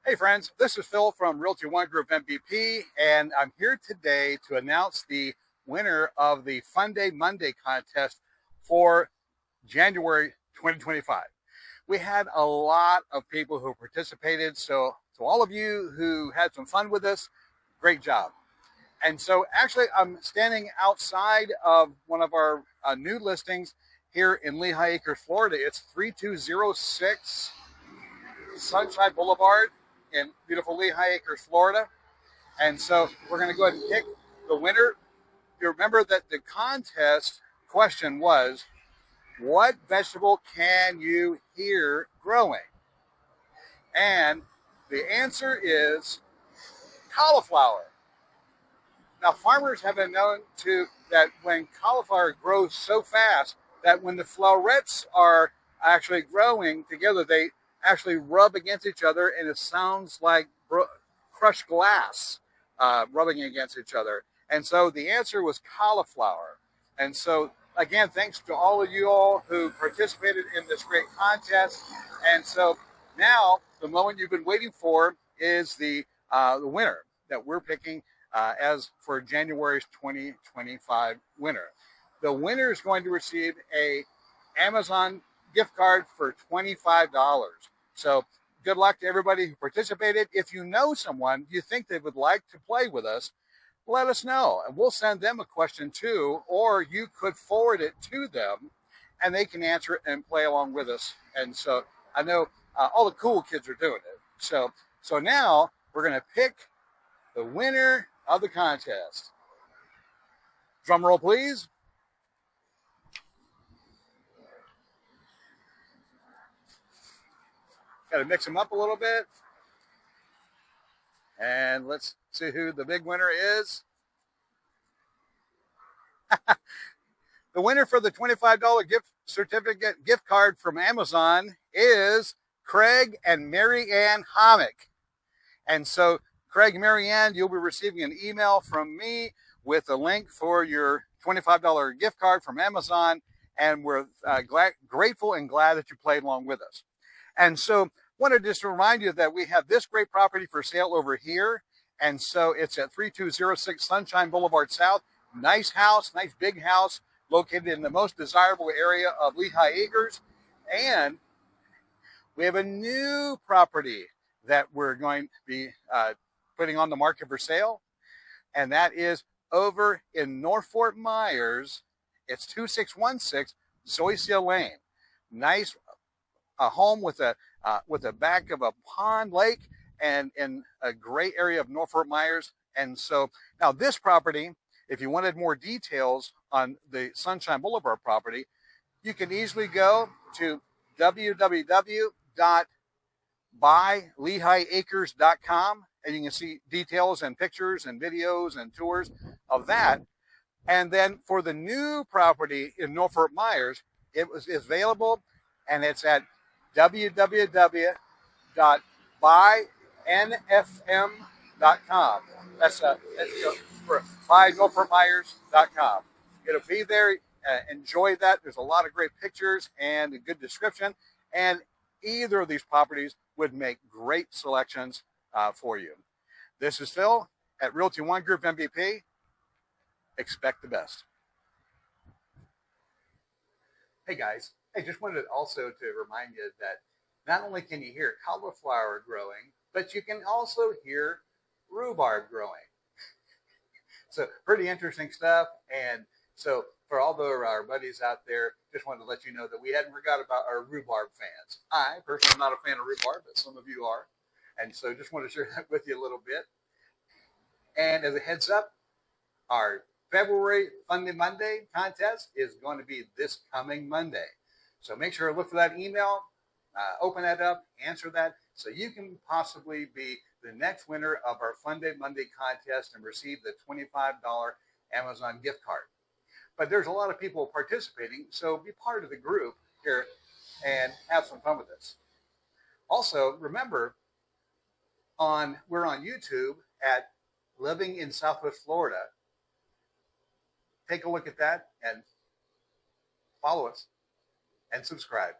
Hey friends, this is Phil from Realty One Group MVP, and I'm here today to announce the winner of the Fun Day Monday contest for January 2025. We had a lot of people who participated, so to all of you who had some fun with us, great job. And so actually I'm standing outside of one of our new listings here in Lehigh Acres, Florida. It's 3206 Sunshine Boulevard in beautiful Lehigh Acres, Florida. And so we're going to go ahead and pick the winner. You remember that the contest question was, what vegetable can you hear growing? And the answer is cauliflower. Now, farmers have been known to that when cauliflower grows so fast that when the florets are actually growing together, they actually rub against each other, and it sounds like crushed glass rubbing against each other. And so the answer was cauliflower. And so, again, thanks to all of you all who participated in this great contest. And so now the moment you've been waiting for is the winner that we're picking as for January's 2025 winner. The winner is going to receive a Amazon gift card for $25. So good luck to everybody who participated. If you know someone you think they would like to play with us, let us know, and we'll send them a question too, or you could forward it to them, and they can answer it and play along with us. And so I know all the cool kids are doing it. So now we're going to pick the winner of the contest. Drum roll, please. Got to mix them up a little bit. And let's see who the big winner is. The winner for the $25 gift card from Amazon is Craig and Mary Ann Homick. And so, Craig and Mary Ann, you'll be receiving an email from me with a link for your $25 gift card from Amazon. And we're grateful and glad that you played along with us. And so, wanted just to remind you that we have this great property for sale over here. And so it's at 3206 Sunshine Boulevard South. Nice house, nice big house, located in the most desirable area of Lehigh Acres. And we have a new property that we're going to be putting on the market for sale. And that is over in North Fort Myers. It's 2616 Zoysia Lane. Nice a home with a back of a pond lake and in a great area of North Fort Myers. And so now this property, if you wanted more details on the Sunshine Boulevard property, you can easily go to www.buylehighacres.com, and you can see details and pictures and videos and tours of that. And then for the new property in North Fort Myers, it's available, and it's at www.buyNFM.com. That's for buyNorthfortMyers.com. It'll be there. Enjoy that. There's a lot of great pictures and a good description. And either of these properties would make great selections for you. This is Phil at Realty One Group MVP. Expect the best. Hey guys. I just wanted also to remind you that not only can you hear cauliflower growing, but you can also hear rhubarb growing. So pretty interesting stuff. And so for all of our buddies out there, just wanted to let you know that we hadn't forgot about our rhubarb fans. I personally am not a fan of rhubarb, but some of you are. And so just want to share that with you a little bit. And as a heads up, our February Fun Day Monday contest is going to be this coming Monday. So make sure to look for that email, open that up, answer that, so you can possibly be the next winner of our Fun Day Monday contest and receive the $25 Amazon gift card. But there's a lot of people participating, so be part of the group here and have some fun with this. Also, remember, we're on YouTube at Living in Southwest Florida. Take a look at that and follow us and subscribe.